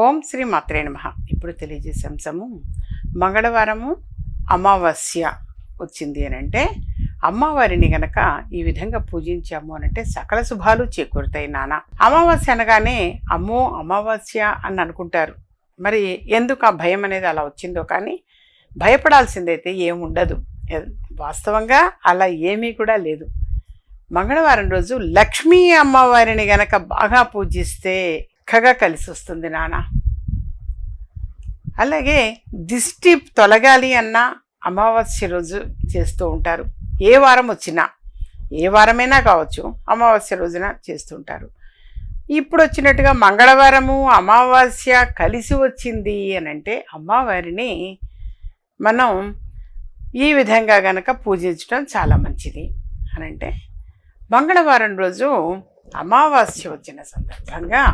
ఓం శ్రీ మాత్రే నమః. ఇప్పుడు తెలియజేసే అంశము మంగళవారము అమావాస్య వచ్చింది అని అంటే అమ్మవారిని గనక ఈ విధంగా పూజించాము అనంటే సకల శుభాలు చేకూరుతాయి నాన్న. అమావాస్య అనగానే అమ్మో అమావాస్య అని అనుకుంటారు. మరి ఎందుకు ఆ భయం అనేది అలా వచ్చిందో కానీ భయపడాల్సిందైతే ఏముండదు. వాస్తవంగా అలా ఏమీ కూడా లేదు. మంగళవారం రోజు లక్ష్మీ అమ్మవారిని గనక బాగా పూజిస్తే చక్కగా కలిసి వస్తుంది నాన్న. అలాగే దిష్టి తొలగాలి అన్న అమావాస్య రోజు చేస్తూ ఉంటారు. ఏ వారం వచ్చినా, ఏ వారమైనా కావచ్చు, అమావాస్య రోజున చేస్తుంటారు. ఇప్పుడు వచ్చినట్టుగా మంగళవారము అమావాస్య కలిసి వచ్చింది అని అంటే అమ్మవారిని మనం ఈ విధంగా గనక పూజించడం చాలా మంచిది అని అంటే మంగళవారం రోజు అమావాస్య వచ్చిన సందర్భంగా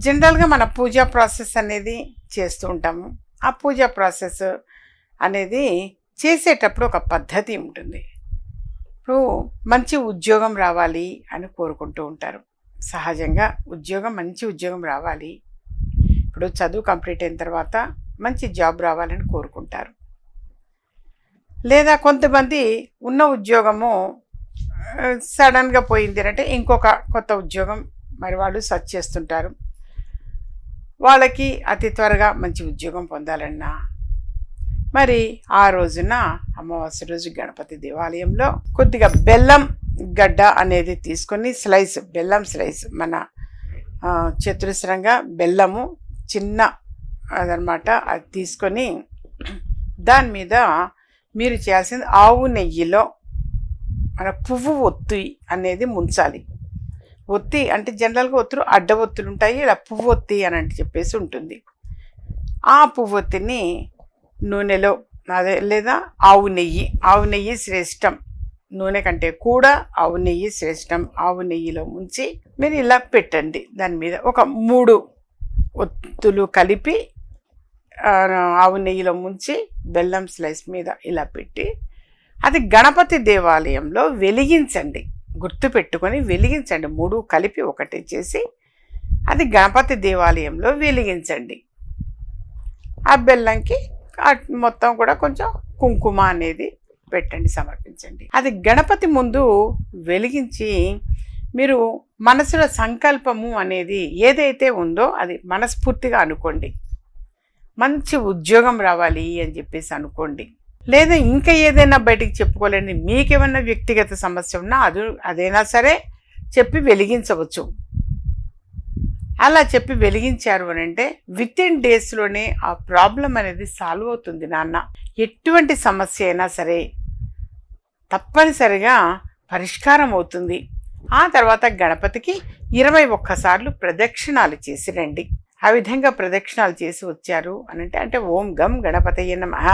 జనరల్గా మన పూజా ప్రాసెస్ అనేది చేస్తూ ఉంటాము. ఆ పూజా ప్రాసెస్ అనేది చేసేటప్పుడు ఒక పద్ధతి ఉంటుంది. ఇప్పుడు మంచి ఉద్యోగం రావాలి అని కోరుకుంటూ ఉంటారు. సహజంగా మంచి ఉద్యోగం రావాలి, ఇప్పుడు చదువు కంప్లీట్ అయిన తర్వాత మంచి జాబ్ రావాలని కోరుకుంటారు. లేదా కొంతమంది ఉన్న ఉద్యోగము సడన్గా పోయింది అంటే ఇంకొక కొత్త ఉద్యోగం మరి వాళ్ళు సర్చ్ చేస్తుంటారు. వాళ్ళకి అతి త్వరగా మంచి ఉద్యోగం పొందాలన్నా మరి ఆ రోజున అమావాస్య రోజు గణపతి దేవాలయంలో కొద్దిగా బెల్లం గడ్డ అనేది తీసుకొని బెల్లం స్లైస్ మన చతురస్రంగా బెల్లము చిన్న అదనమాట అది తీసుకొని దాని మీద మీరు చేయాల్సింది ఆవు నెయ్యిలో మన పువ్వు ఒత్తి అనేది ముంచాలి. ఒత్తి అంటే జనరల్గా ఒత్తులు అడ్డ ఒత్తులు ఉంటాయి, ఇలా పువ్వు ఒత్తి అని అంటే చెప్పేసి ఉంటుంది. ఆ పువ్వు ఒత్తిని నూనెలో లేదా ఆవు నెయ్యి శ్రేష్టం, నూనె కంటే కూడా ఆవు నెయ్యి శ్రేష్టం. ఆవు నెయ్యిలో ముంచి మీరు ఇలా పెట్టండి. దాని మీద ఒక 3 ఒత్తులు కలిపి ఆవు నెయ్యిలో ముంచి బెల్లం స్లైస్ మీద ఇలా పెట్టి అది గణపతి దేవాలయంలో వెలిగించండి. గుర్తు పెట్టుకొని వెలిగించండి. 3 కలిపి ఒకటి చేసి అది గణపతి దేవాలయంలో వెలిగించండి. ఆ బెల్లంకి మొత్తం కూడా కొంచెం కుంకుమ అనేది పెట్టండి, సమర్పించండి. అది గణపతి ముందు వెలిగించి మీరు మనసులో సంకల్పము అనేది ఏదైతే ఉందో అది మనస్ఫూర్తిగా అనుకోండి. మంచి ఉద్యోగం రావాలి అని చెప్పేసి అనుకోండి. లేదా ఇంకా ఏదైనా బయటికి చెప్పుకోలేండి, మీకేమన్నా వ్యక్తిగత సమస్య ఉన్నా అదైనా సరే చెప్పి వెలిగించవచ్చు. అలా చెప్పి వెలిగించారు అని అంటే వితిన్ డేస్లోనే ఆ ప్రాబ్లం అనేది సాల్వ్ అవుతుంది నాన్న. ఎటువంటి సమస్య అయినా సరే తప్పనిసరిగా పరిష్కారం అవుతుంది. ఆ తర్వాత గణపతికి 21 సార్లు ప్రదక్షిణాలు చేసి రండి. ఆ విధంగా ప్రదక్షిణాలు చేసి వచ్చారు అని అంటే ఓం గం గణపతయే నమః,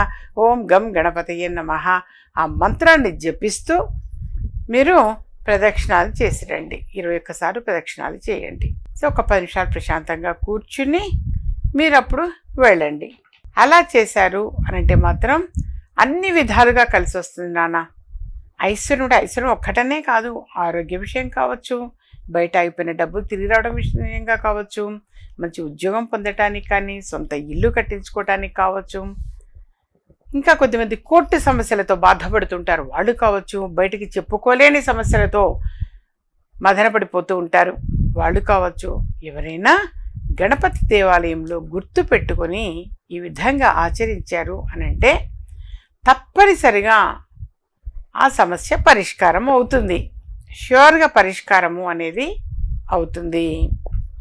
ఓం గం గణపతయే నమః ఆ మంత్రాన్ని జపిస్తూ మీరు ప్రదక్షిణాలు చేసి రండి. 21 సార్లు ప్రదక్షిణాలు చేయండి. సో ఒక 10 నిమిషాలు ప్రశాంతంగా కూర్చుని మీరు అప్పుడు వెళ్ళండి. అలా చేశారు అని అంటే మాత్రం అన్ని విధాలుగా కలిసి వస్తుంది నాన్న. ఐశ్వర్యం ఒక్కటనే కాదు, ఆరోగ్య విషయం కావచ్చు, బయట అయిపోయిన డబ్బులు తిరిగి రావడం విషయంగా కావచ్చు, మంచి ఉద్యోగం పొందటానికి కానీ, సొంత ఇల్లు కట్టించుకోవటానికి కావచ్చు, ఇంకా కొద్దిమంది కోర్టు సమస్యలతో బాధపడుతుంటారు వాళ్ళు కావచ్చు, బయటికి చెప్పుకోలేని సమస్యలతో మదనపడిపోతూ ఉంటారు వాళ్ళు కావచ్చు. ఎవరైనా గణపతి దేవాలయంలో గుర్తు పెట్టుకొని ఈ విధంగా ఆచరించారు అని అంటే తప్పనిసరిగా ఆ సమస్య పరిష్కారం అవుతుంది. ష్యూర్గా పరిష్కారము అనేది అవుతుంది.